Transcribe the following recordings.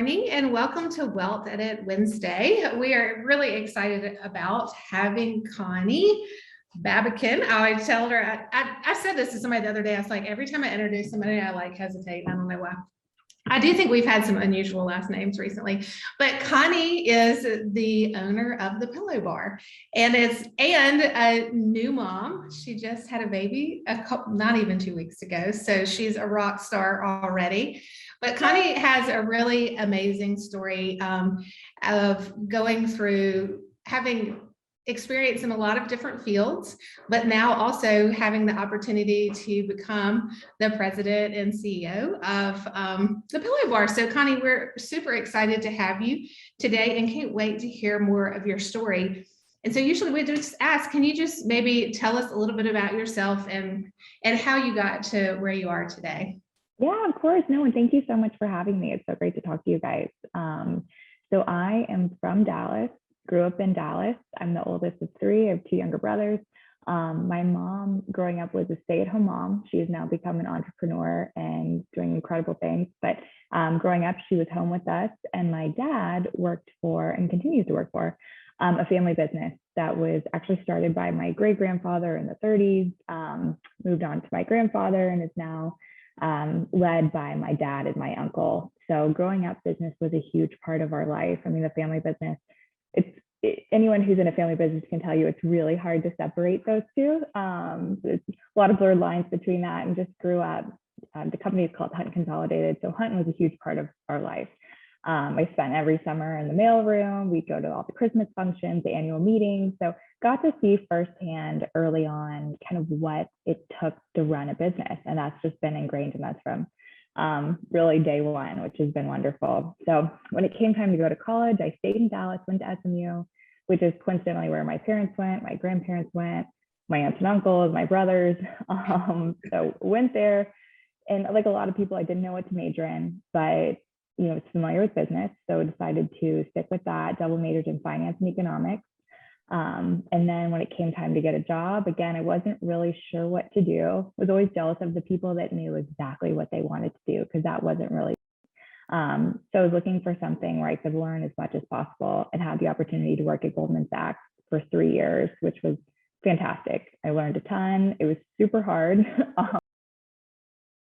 morning and welcome to Wealth Edit Wednesday. We are really excited about having Connie Babikian. I tell her, I said this to somebody the other day. I was like, every time I introduce somebody, I hesitate. I don't know why. I do think we've had some unusual last names recently, but Connie is the owner of the Pillow Bar, and a new mom. She just had a baby not even 2 weeks ago, so she's a rock star already. But Connie has a really amazing story of going through having experience in a lot of different fields, but now also having the opportunity to become the president and CEO of the Pillow Bar. So Connie, we're super excited to have you today and can't wait to hear more of your story. And so usually we just ask, can you just maybe tell us a little bit about yourself and how you got to where you are today? Yeah, of course. No, and thank you so much for having me. It's so great to talk to you guys. So I am from Dallas. Grew up in Dallas. I'm the oldest of three. I have two younger brothers. My mom growing up was a stay-at-home mom. She has now become an entrepreneur and doing incredible things. But growing up, she was home with us. And my dad worked for and continues to work for a family business that was actually started by my great-grandfather in the 30s, moved on to my grandfather, and is now led by my dad and my uncle. So growing up, business was a huge part of our life. I mean, the family business, anyone who's in a family business can tell you it's really hard to separate those two. There's a lot of blurred lines between that, and just grew up. The company is called Hunt Consolidated. So Hunt was a huge part of our life. I spent every summer in the mailroom. We'd go to all the Christmas functions, the annual meetings. So got to see firsthand early on kind of what it took to run a business. And that's just been ingrained in us from really day one, which has been wonderful. So when it came time to go to college, I stayed in Dallas, went to SMU, which is coincidentally where my parents went, my grandparents went, my aunts and uncles, my brothers. So went there, and like a lot of people, I didn't know what to major in, but was familiar with business, so decided to stick with that. Double majored in finance and economics. And then when it came time to get a job, again, I wasn't really sure what to do. Was always jealous of the people that knew exactly what they wanted to do, because that wasn't really. So I was looking for something where I could learn as much as possible, and had the opportunity to work at Goldman Sachs for 3 years, which was fantastic. I learned a ton. It was super hard.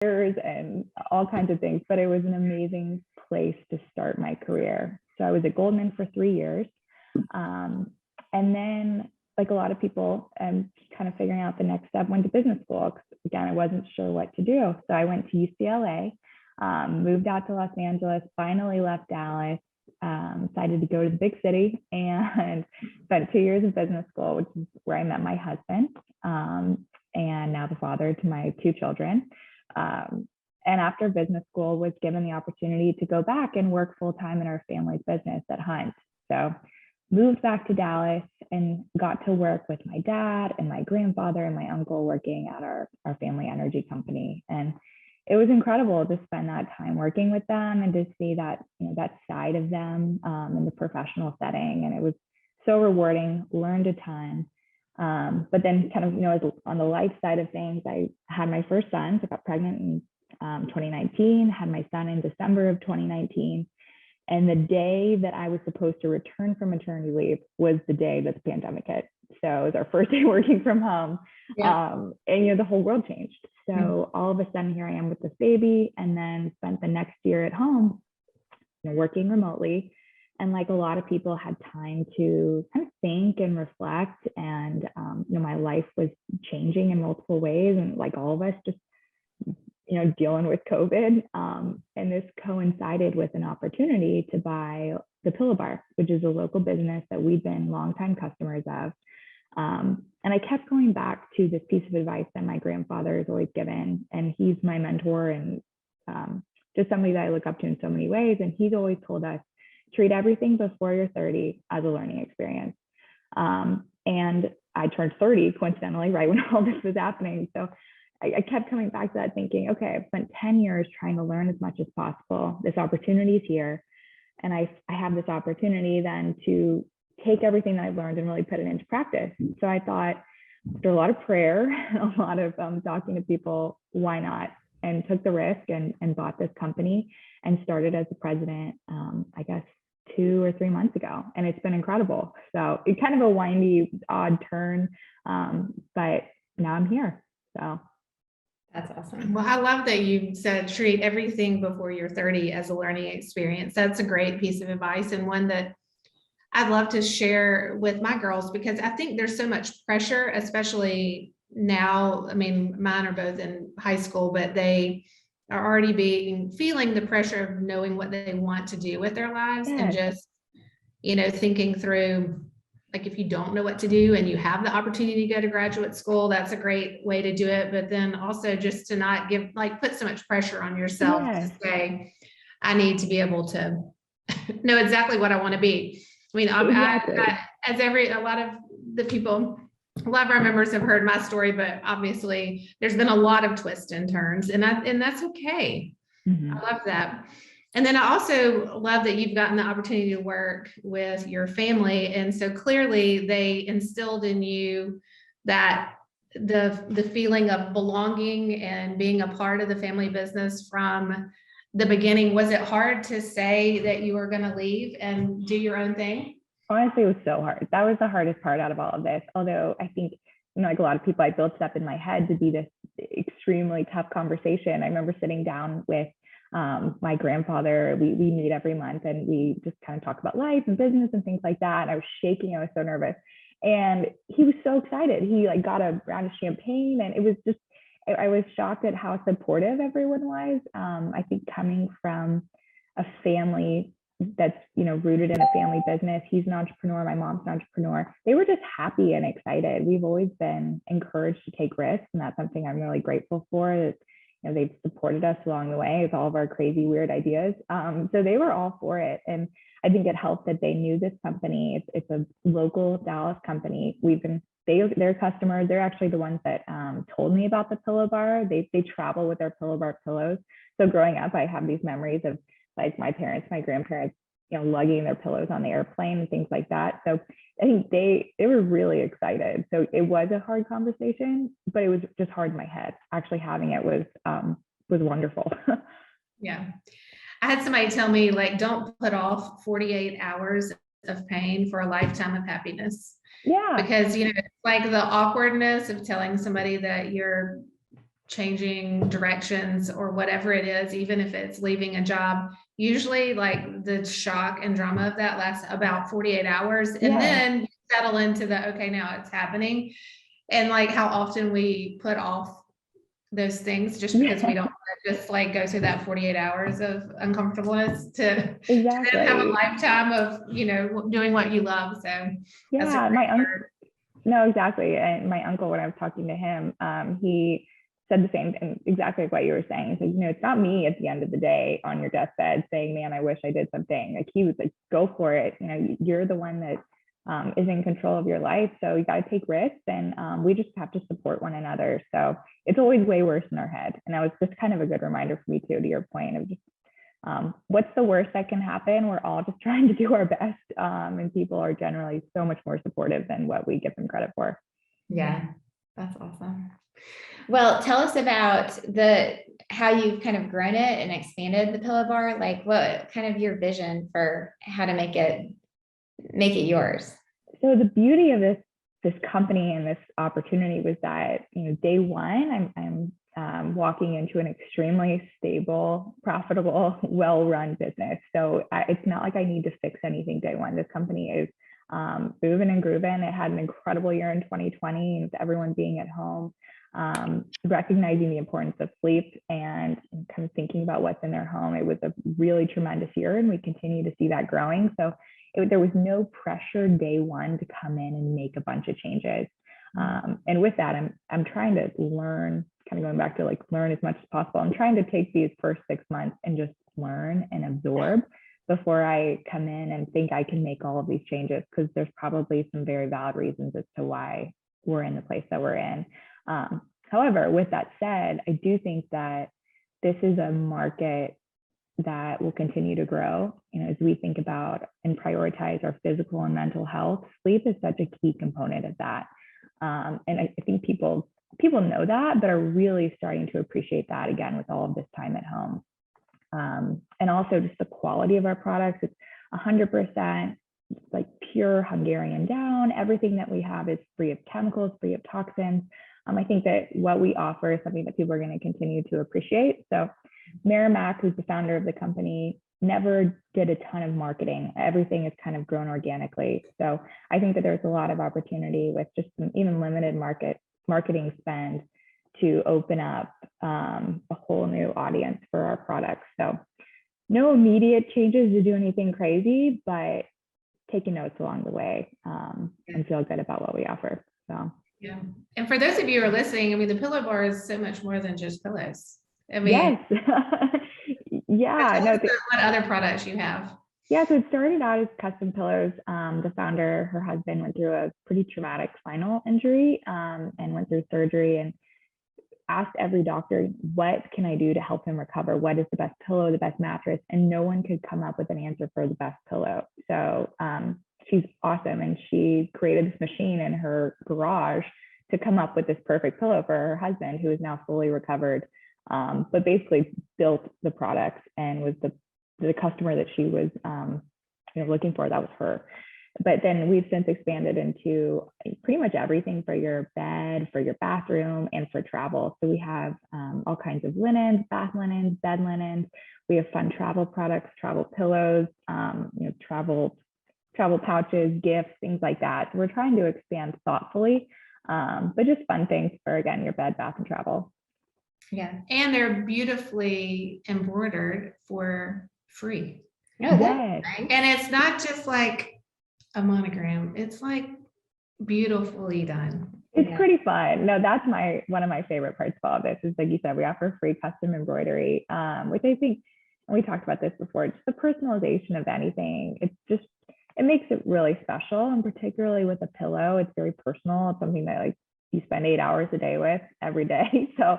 And all kinds of things, but it was an amazing place to start my career. So I was at Goldman for 3 years. And then, like a lot of people, kind of figuring out the next step, went to business school. Again, I wasn't sure what to do. So I went to UCLA, moved out to Los Angeles, finally left Dallas, decided to go to the big city, and spent 2 years of business school, which is where I met my husband, and now the father to my two children. And after business school, was given the opportunity to go back and work full-time in our family's business at Hunt. So moved back to Dallas and got to work with my dad and my grandfather and my uncle working at our family energy company. And it was incredible to spend that time working with them and to see that, that side of them in the professional setting. And it was so rewarding, learned a ton. But then kind of, on the life side of things, I had my first son. So I got pregnant in 2019, had my son in December of 2019. And the day that I was supposed to return from maternity leave was the day that the pandemic hit. So it was our first day working from home. Yeah. And, the whole world changed. So all of a sudden here I am with this baby, and then spent the next year at home, working remotely. And like a lot of people, had time to kind of think and reflect. And, my life was changing in multiple ways. And like all of us, just, dealing with COVID. And this coincided with an opportunity to buy the Pillow Bar, which is a local business that we've been longtime customers of. And I kept going back to this piece of advice that my grandfather has always given. And he's my mentor, and just somebody that I look up to in so many ways. And he's always told us, treat everything before you're 30 as a learning experience. And I turned 30 coincidentally, right when all this was happening. So I kept coming back to that, thinking, okay, I've spent 10 years trying to learn as much as possible. This opportunity is here. And I have this opportunity then to take everything that I've learned and really put it into practice. So I thought, after a lot of prayer, a lot of talking to people, why not and took the risk and bought this company and started as the president, I guess 2 or 3 months ago. And it's been incredible. So it's kind of a windy, odd turn, but now I'm here. So that's awesome. Well, I love that you said treat everything before you're 30 as a learning experience. That's a great piece of advice, and one that I'd love to share with my girls, because I think there's so much pressure, especially now. I mean, mine are both in high school, but they are already feeling the pressure of knowing what they want to do with their lives, and just, thinking through, like, if you don't know what to do and you have the opportunity to go to graduate school, that's a great way to do it. But then also just to not put so much pressure on yourself to say, I need to be able to know exactly what I want to be. I mean, a lot of the people, a lot of our members have heard my story, but obviously there's been a lot of twists and turns, and that's okay. I love that. And then I also love that you've gotten the opportunity to work with your family. And so clearly they instilled in you that the feeling of belonging and being a part of the family business from the beginning. Was it hard to say that you were going to leave and do your own thing? Honestly, it was so hard. That was the hardest part out of all of this. Although I think, like a lot of people, I built it up in my head to be this extremely tough conversation. I remember sitting down with my grandfather. We meet every month and we just kind of talk about life and business and things like that. And I was shaking. I was so nervous. And he was so excited. He got a round of champagne, and it was just, I was shocked at how supportive everyone was. I think coming from a family that's, rooted in a family business, he's an entrepreneur, my mom's an entrepreneur. They were just happy and excited. We've always been encouraged to take risks, and that's something I'm really grateful for. They've supported us along the way with all of our crazy, weird ideas. So they were all for it. And I think it helped that they knew this company. It's a local Dallas company. Their customers, they're actually the ones that told me about the pillow bar. They travel with their pillow bar pillows. So growing up, I have these memories of like my parents, my grandparents, lugging their pillows on the airplane and things like that. So I think they were really excited. So it was a hard conversation, but it was just hard in my head. Actually having it was wonderful. Yeah. I had somebody tell me, like, don't put off 48 hours of pain for a lifetime of happiness. Yeah. Because, it's like the awkwardness of telling somebody that you're changing directions or whatever it is, even if it's leaving a job, usually like the shock and drama of that lasts about 48 hours. And then you settle into okay, now it's happening. And like how often we put off those things just because we don't want to just like go through that 48 hours of uncomfortableness to then have a lifetime of, doing what you love. So my uncle, no, exactly. And my uncle, when I was talking to him, he said the same thing, exactly like what you were saying. He said, it's not me at the end of the day on your deathbed saying, man, I wish I did something. Like he was like, go for it. You're the one that is in control of your life. So you got to take risks, and we just have to support one another. So it's always way worse in our head. And that was just kind of a good reminder for me too, to your point of just what's the worst that can happen? We're all just trying to do our best. And people are generally so much more supportive than what we give them credit for. Yeah, that's awesome. Well, tell us about how you've kind of grown it and expanded the pillow bar. Like what kind of your vision for how to make it yours? So the beauty of this company and this opportunity was that, day one, I'm walking into an extremely stable, profitable, well-run business. So it's not like I need to fix anything day one. This company is moving and grooving. It had an incredible year in 2020 with everyone being at home, recognizing the importance of sleep and kind of thinking about what's in their home. It was a really tremendous year, and we continue to see that growing. So there was no pressure day one to come in and make a bunch of changes. And with that, I'm trying to learn, kind of going back to like learn as much as possible. I'm trying to take these first 6 months and just learn and absorb before I come in and think I can make all of these changes, because there's probably some very valid reasons as to why we're in the place that we're in. However, with that said, I do think that this is a market that will continue to grow. As we think about and prioritize our physical and mental health, sleep is such a key component of that. And I think people people know that, but are really starting to appreciate that again with all of this time at home. And also just the quality of our products. It's 100% like pure Hungarian down. Everything that we have is free of chemicals, free of toxins. I think that what we offer is something that people are going to continue to appreciate. So Merrimack, who's the founder of the company, never did a ton of marketing. Everything is kind of grown organically. So I think that there's a lot of opportunity with just some even limited marketing spend to open up a whole new audience for our products. So no immediate changes to do anything crazy, but taking notes along the way and feel good about what we offer. So yeah. And for those of you who are listening, I mean, the pillow bar is so much more than just pillows. I mean, yes. Yeah. No, what other products you have? Yeah, so it started out as custom pillows. The founder, her husband, went through a pretty traumatic spinal injury and went through surgery, and asked every doctor, what can I do to help him recover? What is the best pillow, the best mattress? And no one could come up with an answer for the best pillow. So she's awesome. And she created this machine in her garage to come up with this perfect pillow for her husband, who is now fully recovered, but basically built the products and was the customer that she was looking for. That was her. But then we've since expanded into pretty much everything for your bed, for your bathroom, and for travel. So we have all kinds of linens, bath linens, bed linens. We have fun travel products, travel pillows, travel pouches, gifts, things like that. So we're trying to expand thoughtfully, but just fun things for, again, your bed, bath, and travel. Yeah, and they're beautifully embroidered for free. Oh, Yes. nice. And it's not just like a monogram, it's like beautifully done. It's pretty fun. No, that's one of my favorite parts of all this is, like you said, we offer free custom embroidery, which I think, and we talked about this before, just the personalization of anything. It makes it really special, and particularly with a pillow, it's very personal. It's something that you spend 8 hours a day with every day. So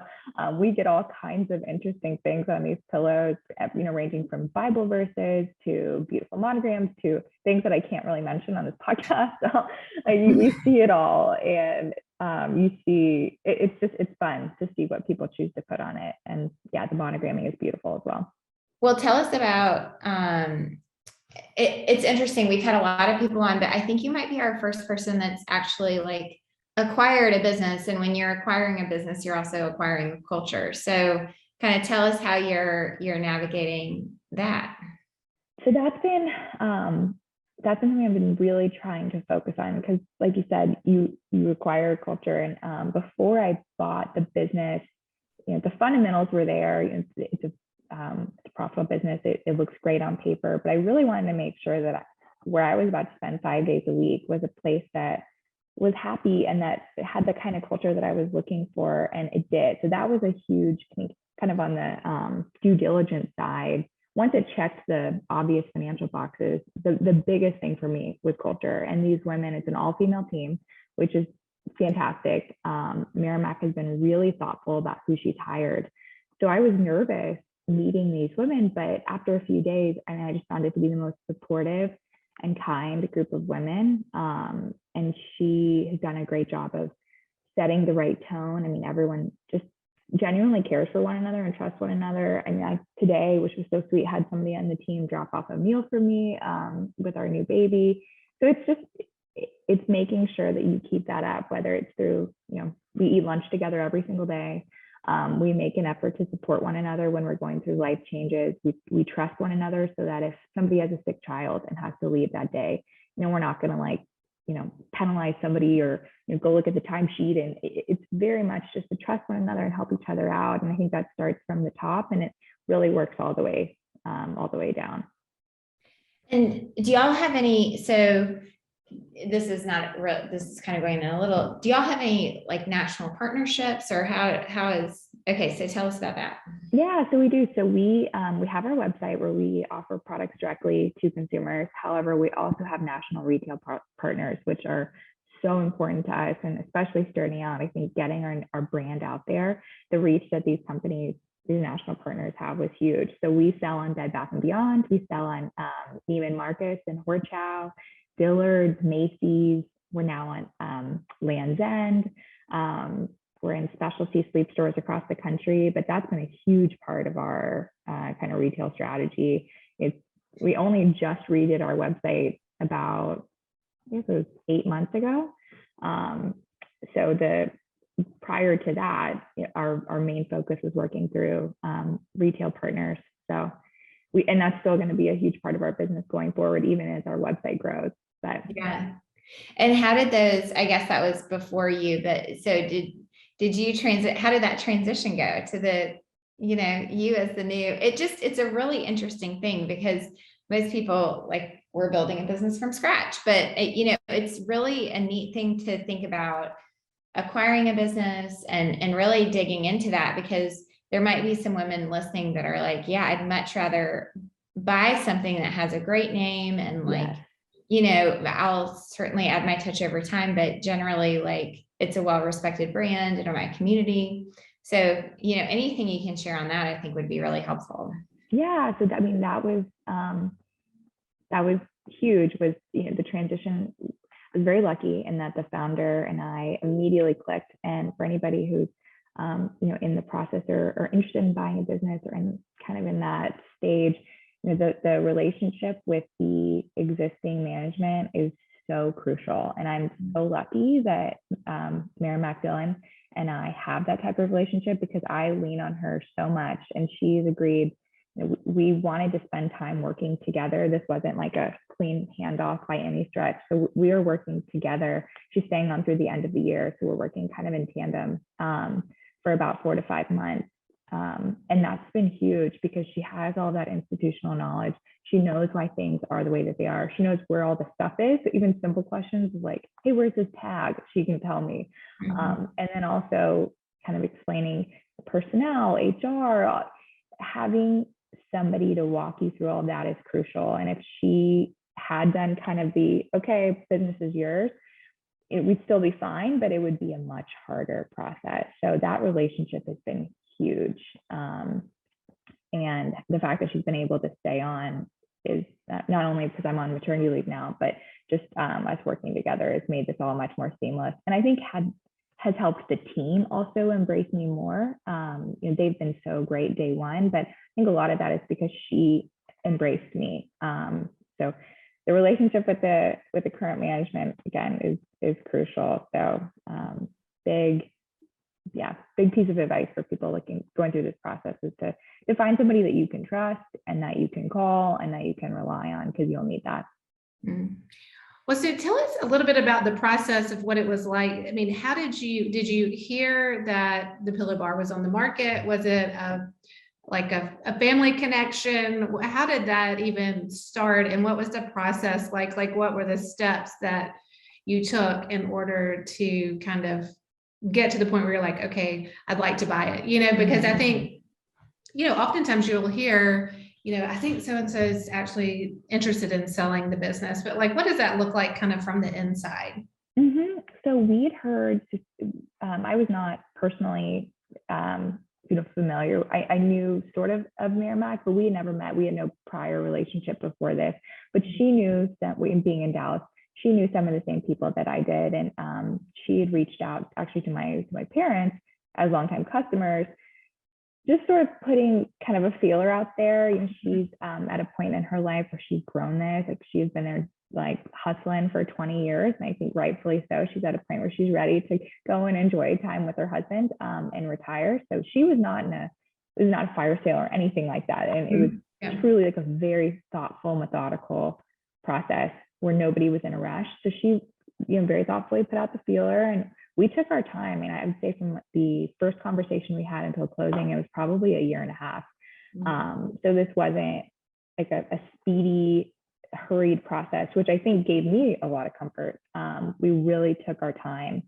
we get all kinds of interesting things on these pillows, ranging from Bible verses to beautiful monograms to things that I can't really mention on this podcast. So you see it all, and you see it's fun to see what people choose to put on it. And yeah, the monogramming is beautiful as well. Well, tell us about, it's interesting. We've had a lot of people on, but I think you might be our first person that's actually acquired a business. And when you're acquiring a business, you're also acquiring culture. So kind of tell us how you're navigating that. So that's been something I've been really trying to focus on, because like you said, you acquire culture. And before I bought the business, the fundamentals were there. It's a profitable business. It looks great on paper, but I really wanted to make sure that where I was about to spend 5 days a week was a place that was happy and that had the kind of culture that I was looking for, and it did. So that was a huge, kind of on the due diligence side. Once it checked the obvious financial boxes, the biggest thing for me was culture. And these women, it's an all-female team, which is fantastic. Merrimack has been really thoughtful about who she's hired. So I was nervous meeting these women, but after a few days, I just found it to be the most supportive and kind group of women. And she has done a great job of setting the right tone. I mean, everyone just genuinely cares for one another and trusts one another. I mean, today, which was so sweet, had somebody on the team drop off a meal for me with our new baby. So it's making sure that you keep that up, whether it's through, we eat lunch together every single day. We make an effort to support one another when we're going through life changes. We trust one another, so that if somebody has a sick child and has to leave that day, we're not going to penalize somebody or go look at the timesheet. And it's very much just to trust one another and help each other out. And I think that starts from the top, and it really works all the way down. And do y'all have any? So this is not real. This is kind of going in a little. Do y'all have any national partnerships, or how is? Okay, so tell us about that. Yeah, so we do. So we have our website where we offer products directly to consumers. However, we also have national retail partners, which are so important to us, and especially starting out, I think getting our brand out there, the reach that these national partners have was huge. So we sell on Bed Bath & Beyond, we sell on Neiman Marcus and Horchow, Dillard's, Macy's. We're now on Land's End. we're in specialty sleep stores across the country, but that's been a huge part of our kind of retail strategy. We only just redid our website about, I guess it was 8 months ago. So prior to that, our main focus was working through retail partners. So and that's still going to be a huge part of our business going forward, even as our website grows. But yeah. And how did those, I guess that was before you, but so did you how did that transition go to you as the new, it's a really interesting thing because most people like we're building a business from scratch, but it's really a neat thing to think about acquiring a business and really digging into that, because there might be some women listening that are like, yeah, I'd much rather buy something that has a great name and like, I'll certainly add my touch over time, but generally like it's a well-respected brand in my community. So, anything you can share on that, I think would be really helpful. Yeah. So, I mean, that was huge, was, the transition. I was very lucky in that the founder and I immediately clicked. And for anybody who's, in the process or interested in buying a business or in kind of in that stage, the relationship with the existing management is so crucial. And I'm so lucky that Merrimack Dillon and I have that type of relationship, because I lean on her so much, and she's agreed. We wanted to spend time working together. This wasn't like a clean handoff by any stretch. So we are working together. She's staying on through the end of the year. So we're working kind of in tandem for about 4 to 5 months. And that's been huge because she has all that institutional knowledge. She knows why things are the way that they are. She knows where all the stuff is. So even simple questions like, hey, where's this tag? She can tell me. And then also kind of explaining personnel, HR, having somebody to walk you through all that is crucial. And if she had done kind of okay, business is yours, we'd still be fine, but it would be a much harder process. So that relationship has been huge. And the fact that she's been able to stay on is not only because I'm on maternity leave now, but just us working together has made this all much more seamless. And I think has helped the team also embrace me more. They've been so great day one, but I think a lot of that is because she embraced me. So the relationship with the current management, again, is crucial. So big piece of advice for people going through this process is to find somebody that you can trust and that you can call and that you can rely on, because you'll need that. Well, so tell us a little bit about the process of what it was like. I mean, how did you hear that the Pillow Bar was on the market? Was it like a family connection? How did that even start? And what was the process like? Like, what were the steps that you took in order to kind of get to the point where you're like, okay, I'd like to buy it, because I think, oftentimes you'll hear, I think so-and-so is actually interested in selling the business, but like, what does that look like kind of from the inside? So we'd heard, I was not personally, familiar. I knew sort of Merrimack, but we had never met. We had no prior relationship before this, but she knew that being in Dallas, she knew some of the same people that I did. And she had reached out actually to my parents as longtime customers, just sort of putting kind of a feeler out there. She's at a point in her life where she's grown this. Like, she's been there like hustling for 20 years. And I think rightfully so. She's at a point where she's ready to go and enjoy time with her husband and retire. So she was not it was not a fire sale or anything like that. And it was truly like a very thoughtful, methodical process where nobody was in a rush. So she, very thoughtfully put out the feeler, and we took our time. And I would say from the first conversation we had until closing, it was probably a year and a half. So this wasn't like a speedy, hurried process, which I think gave me a lot of comfort. We really took our time,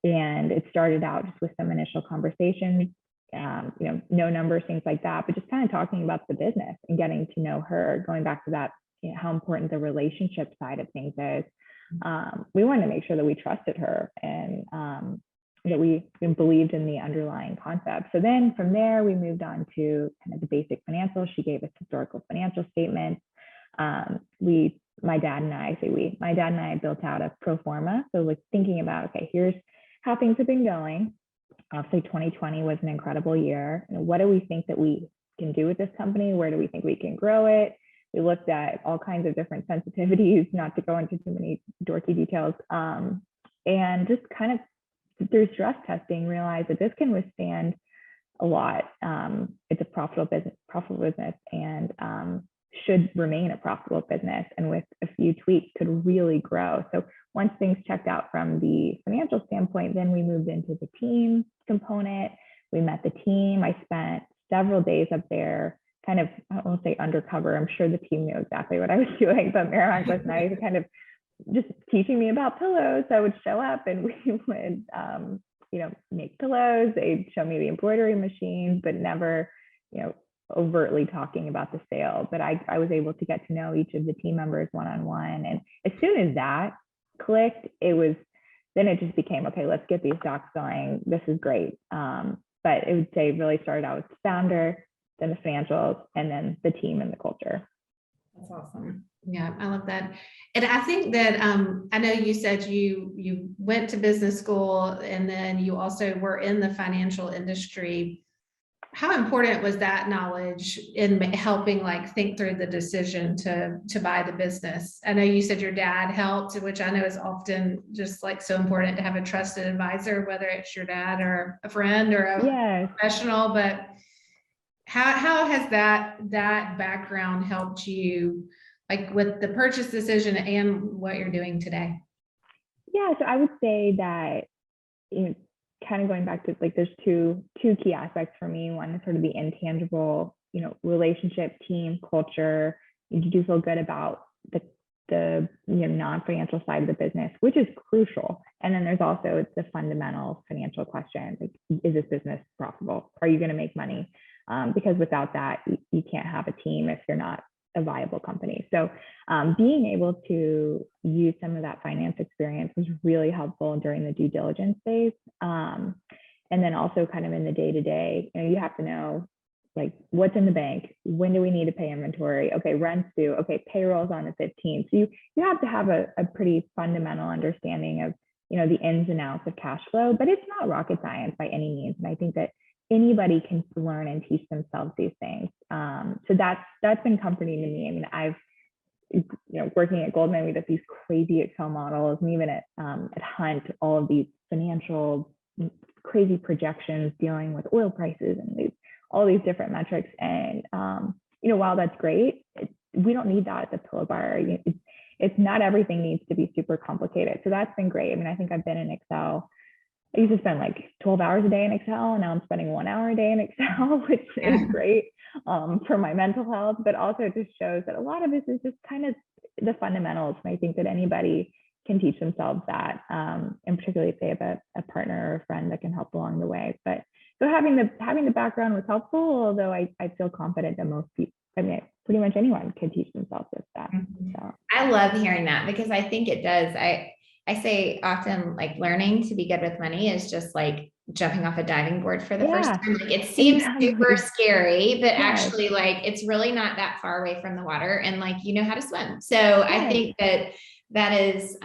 and it started out just with some initial conversations, no numbers, things like that, but just kind of talking about the business and getting to know her, going back to that, how important the relationship side of things is. We wanted to make sure that we trusted her and that we believed in the underlying concept. So then from there, we moved on to kind of the basic financials. She gave us historical financial statements. My dad and I built out a pro forma. So like thinking about, okay, here's how things have been going. obviously 2020 was an incredible year. What do we think that we can do with this company? Where do we think we can grow it? We looked at all kinds of different sensitivities, not to go into too many dorky details, and just kind of through stress testing, realized that this can withstand a lot. It's a profitable business, and should remain a profitable business, and with a few tweaks could really grow. So once things checked out from the financial standpoint, then we moved into the team component. We met the team. I spent several days up there, kind of, I won't say undercover. I'm sure the team knew exactly what I was doing, but Marianne was nice, kind of just teaching me about pillows. So I would show up and we would, make pillows. They'd show me the embroidery machines, but never, overtly talking about the sale. But I was able to get to know each of the team members one-on-one. And as soon as that clicked, then it just became, okay, let's get these docs going. This is great. But it would say really started out with the founder, then the financials, and then the team and the culture. That's awesome. Yeah, I love that. And I think that I know you said you went to business school and then you also were in the financial industry. How important was that knowledge in helping think through the decision to buy the business? I know you said your dad helped, which I know is often just so important to have a trusted advisor, whether it's your dad or a friend or a professional, but how has that background helped you with the purchase decision and what you're doing today? Yeah, so I would say that, kind of going back to there's two key aspects for me. One is sort of the intangible, relationship, team, culture. You do feel good about the non-financial side of the business, which is crucial. And then there's also the fundamental financial question, is this business profitable? Are you going to make money? Because without that, you can't have a team if you're not a viable company. So being able to use some of that finance experience was really helpful during the due diligence phase. And then also kind of in the day-to-day, you have to know what's in the bank, when do we need to pay inventory? Okay, rent's due. Okay, payroll's on the 15th. So you have to have a pretty fundamental understanding of the ins and outs of cash flow, but it's not rocket science by any means. And I think that anybody can learn and teach themselves these things. So that's been comforting to me. I mean, I've, working at Goldman, we did these crazy Excel models, and even at Hunt, all of these financial crazy projections dealing with oil prices and all these different metrics. And, while that's great, we don't need that at the Pillow Bar. It's not everything needs to be super complicated. So that's been great. I mean, I think I've been in Excel. I used to spend 12 hours a day in Excel, and now I'm spending 1 hour a day in Excel, which is great for my mental health, but also it just shows that a lot of this is just kind of the fundamentals. And I think that anybody can teach themselves that, and particularly if they have a partner or a friend that can help along the way. But so having the background was helpful, although I feel confident that most people, pretty much anyone can teach themselves this stuff. So. I love hearing that, because I think it does. I say often, learning to be good with money is just jumping off a diving board for the first time. It seems super scary, but actually it's really not that far away from the water, and you know how to swim. So I think that is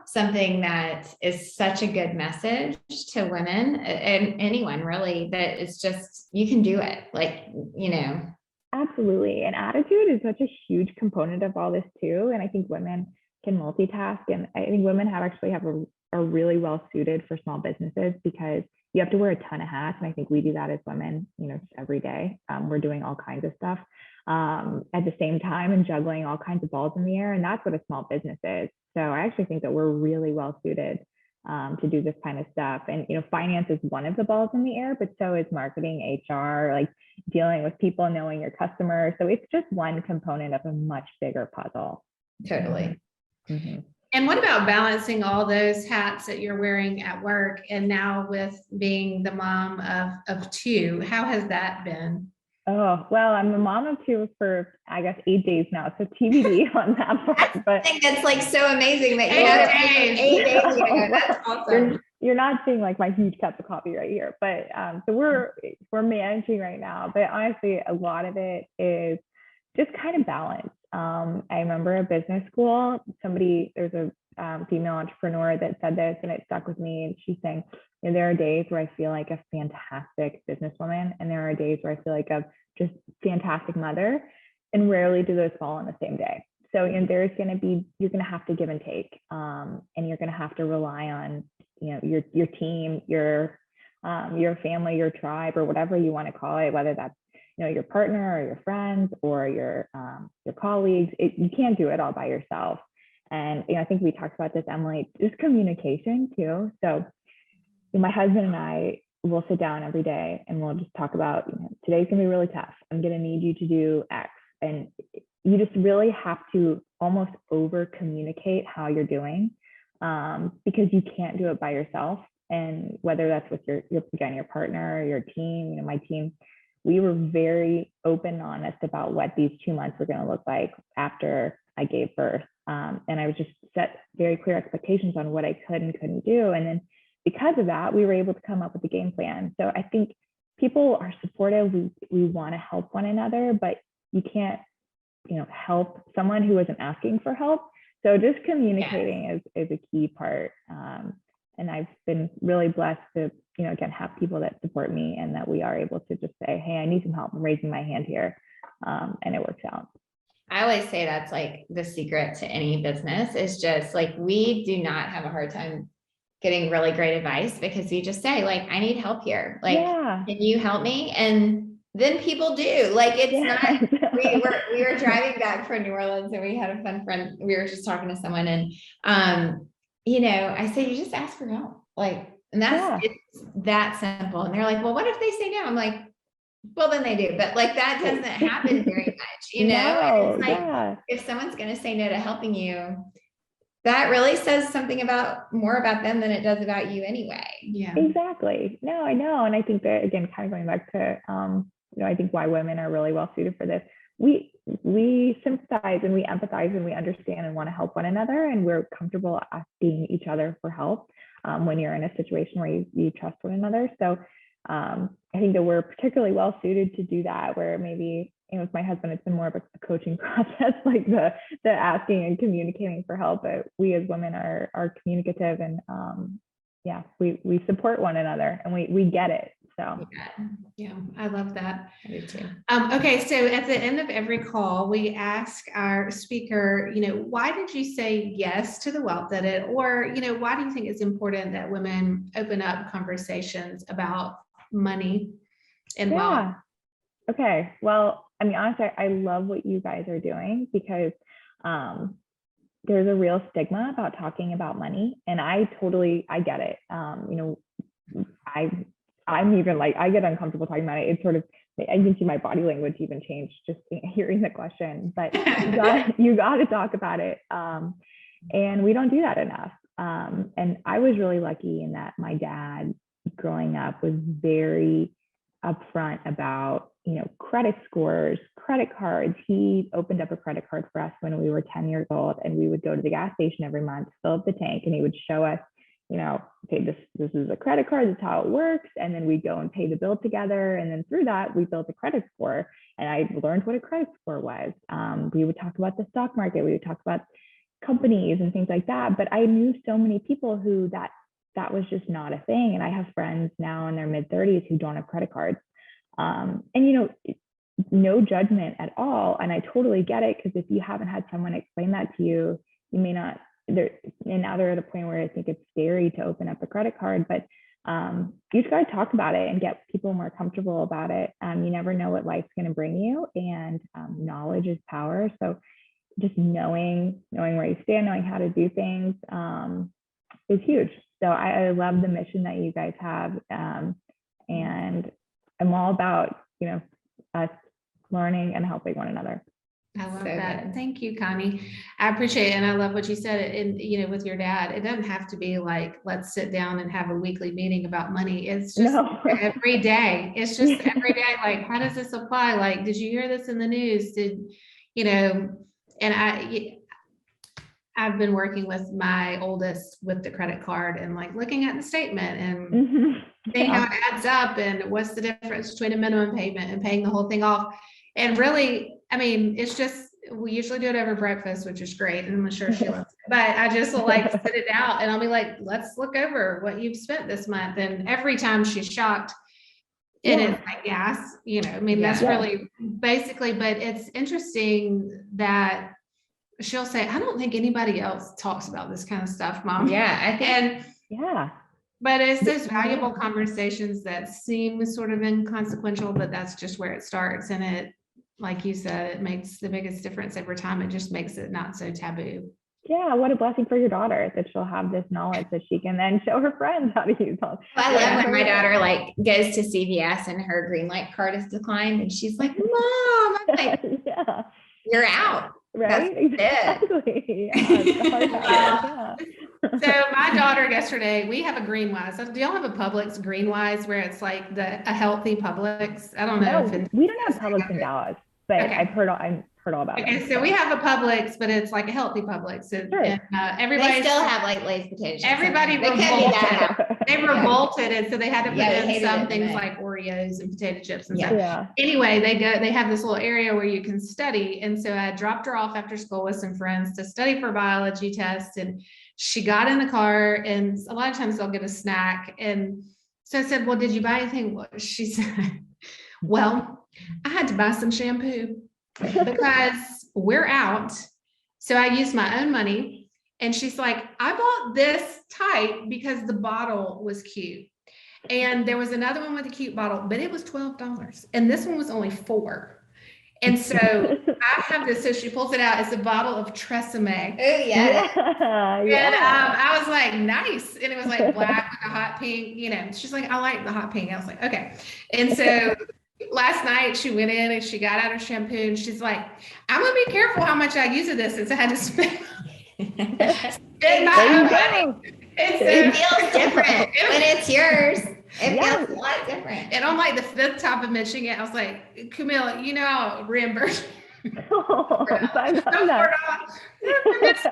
something that is such a good message to women and anyone really, that it's just, you can do it. Absolutely. And attitude is such a huge component of all this too. And I think women can multitask. And I think women are really well suited for small businesses, because you have to wear a ton of hats. And I think we do that as women, every day. We're doing all kinds of stuff at the same time and juggling all kinds of balls in the air. And that's what a small business is. So I actually think that we're really well suited to do this kind of stuff. And, finance is one of the balls in the air, but so is marketing, HR, dealing with people, knowing your customers. So it's just one component of a much bigger puzzle. Totally. Mm-hmm. And what about balancing all those hats that you're wearing at work, and now with being the mom of two? How has that been? Oh, well, I'm a mom of two for, I guess, 8 days now. So TBD on that part. But I think that's so amazing that you have 8 days ago. That's awesome. You're not seeing my huge cup of coffee right here, but so we're managing right now. But honestly, a lot of it is just kind of balance. I remember at business school, there's a female entrepreneur that said this, and it stuck with me. And she's saying, there are days where I feel like a fantastic businesswoman, and there are days where I feel like a just fantastic mother, and rarely do those fall on the same day. So, there's going to be, you're going to have to give and take, and you're going to have to rely on, your team, your family, your tribe, or whatever you want to call it, whether that's, your partner or your friends or your colleagues. You can't do it all by yourself. And I think we talked about this, Emily, just communication too. So my husband and I will sit down every day and we'll just talk about, today's gonna be really tough. I'm gonna need you to do X. And you just really have to almost over communicate how you're doing, because you can't do it by yourself. And whether that's with your partner or your team, my team, we were very open and honest about what these 2 months were going to look like after I gave birth. And I was just set very clear expectations on what I could and couldn't do. And then because of that, we were able to come up with a game plan. So I think people are supportive. We want to help one another, but you can't, help someone who isn't asking for help. So just communicating is a key part. And I've been really blessed to, again, have people that support me and that we are able to just say, hey, I need some help. I'm raising my hand here. And it works out. I always say that's like the secret to any business, is just like, we do not have a hard time getting really great advice, because we just say like, I need help here. Like, can you help me? And then people do. Like, it's not, we were driving back from New Orleans and we had a fun friend. We were just talking to someone and, I said, you just ask for help. Like, and it's that simple. And they're like, well, what if they say no? I'm like, well, then they do. But like, that doesn't happen very much, No, it's like, if someone's going to say no to helping you, that really says something more about them than it does about you anyway. Yeah, exactly. No, I know. And I think that, again, kind of going back to, I think why women are really well suited for this. We sympathize and we empathize and we understand and want to help one another. And we're comfortable asking each other for help when you're in a situation where you trust one another. So I think that we're particularly well suited to do that, where maybe, with my husband, it's been more of a coaching process, like the asking and communicating for help. But we as women are communicative, and we support one another, and we get it. So yeah, I love that. I do too. Okay, so at the end of every call, we ask our speaker, why did you say yes to the Wealth Edit? Or, why do you think it's important that women open up conversations about money and wealth? Okay. Well, honestly, I love what you guys are doing, because there's a real stigma about talking about money. And I get it. I'm even like, I get uncomfortable talking about it. It's sort of, I can see my body language even change just hearing the question, but you got to talk about it. And we don't do that enough. And I was really lucky in that my dad growing up was very upfront about, credit scores, credit cards. He opened up a credit card for us when we were 10 years old, and we would go to the gas station every month, fill up the tank, and he would show us, okay, this is a credit card, this is how it works. And then we'd go and pay the bill together. And then through that, we built a credit score. And I learned what a credit score was. We would talk about the stock market. We would talk about companies and things like that. But I knew so many people who that was just not a thing. And I have friends now in their mid-30s who don't have credit cards. And, no judgment at all. And I totally get it, because if you haven't had someone explain that to you, you may not. And now they're at a point where I think it's scary to open up a credit card, but you just got to talk about it and get people more comfortable about it. You never know what life's going to bring you, and knowledge is power. So just knowing where you stand, knowing how to do things is huge. So I love the mission that you guys have, and I'm all about us learning and helping one another. I love that. Thank you, Connie. I appreciate it. And I love what you said. And, with your dad, it doesn't have to be like, let's sit down and have a weekly meeting about money. It's just every day. It's just every day. Like, how does this apply? Like, did you hear this in the news? And I've been working with my oldest with the credit card and like looking at the statement and seeing how it adds up and what's the difference between a minimum payment and paying the whole thing off. And really, it's just we usually do it over breakfast, which is great, and I'm sure she loves it. But I just will like sit it out and I'll be like, let's look over what you've spent this month. And every time she's shocked, it is like gas, I mean, that's really basically, but it's interesting that she'll say, I don't think anybody else talks about this kind of stuff, Mom. Yeah, I think. But it's those valuable conversations that seem sort of inconsequential, but that's just where it starts. And it, like you said, it makes the biggest difference every time. It just makes it not so taboo. Yeah, what a blessing for your daughter that she'll have this knowledge that she can then show her friends how to use all. I love when my daughter like goes to CVS and her green light card is declined and she's like, Mom, I'm like, you're out. Right? Exactly. So my daughter yesterday, we have a Greenwise. Do y'all have a Publix Greenwise where it's like a healthy Publix? I don't know. We don't have Publix in Dallas, but I've heard all about it. Okay, so we have a Publix, but it's like a healthy Publix. And everybody they still have like Lay's potato chips. Everybody revolted. They revolted, and so they had to put in some things like Oreos and potato chips and stuff. Anyway, they have this little area where you can study. And so I dropped her off after school with some friends to study for a biology test. And she got in the car, and a lot of times they'll get a snack. And so I said, well, did you buy anything? She said, well, I had to buy some shampoo because we're out. So I used my own money. And she's like, I bought this type because the bottle was cute. And there was another one with a cute bottle, but it was $12. And this one was only $4. And so I have this, so she pulls it out. It's a bottle of Tresemme. Oh, yeah. And I was like, nice. And it was like black with a hot pink, she's like, I like the hot pink. I was like, okay. And so last night she went in and she got out her shampoo and she's like, I'm going to be careful how much I use of this since I had to spend my own money. It feels different when it's yours. It feels a lot different. And on like the 5th time of mentioning it, I was like, Camille, I'll reimburse you. This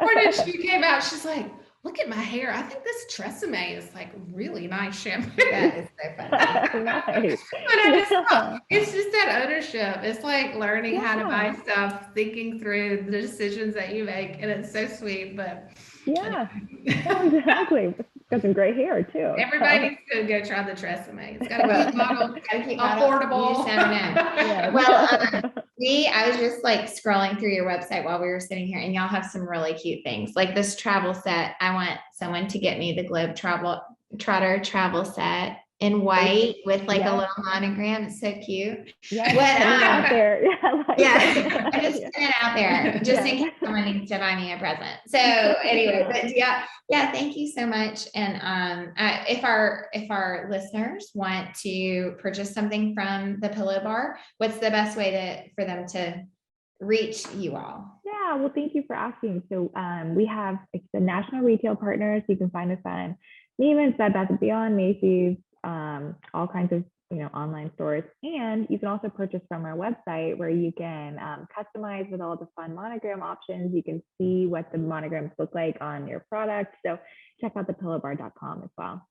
morning she came out, she's like, look at my hair. I think this Tresemme is like really nice shampoo. That is so funny. Nice. But I just thought, it's just that ownership. It's like learning how to buy stuff, thinking through the decisions that you make. And it's so sweet, but exactly. Got some great hair too. Everybody needs to go try the Tresemme. It's got a cute model, affordable. You just never know. Well, I was just like scrolling through your website while we were sitting here, and y'all have some really cute things like this travel set. I want someone to get me the Globe Trotter travel set in white with like a little monogram. It's so cute. Out there. I just put it out there just in case someone needs to buy me a present. So anyway, but thank you so much. And if our listeners want to purchase something from the Pillow Bar, what's the best way for them to reach you all? Yeah, well, thank you for asking. So we have the national retail partners. You can find us on Neiman's, Bed Bath & Beyond, Macy's, all kinds of online stores, and you can also purchase from our website where you can customize with all the fun monogram options. You can see what the monograms look like on your product, so check out thepillowbar.com as well.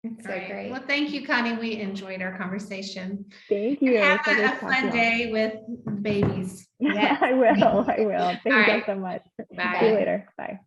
It's so great. Well, thank you, Connie. We enjoyed our conversation. Thank you. Have a fun day with babies. I will. Thank you so much. Bye. See you later. Bye.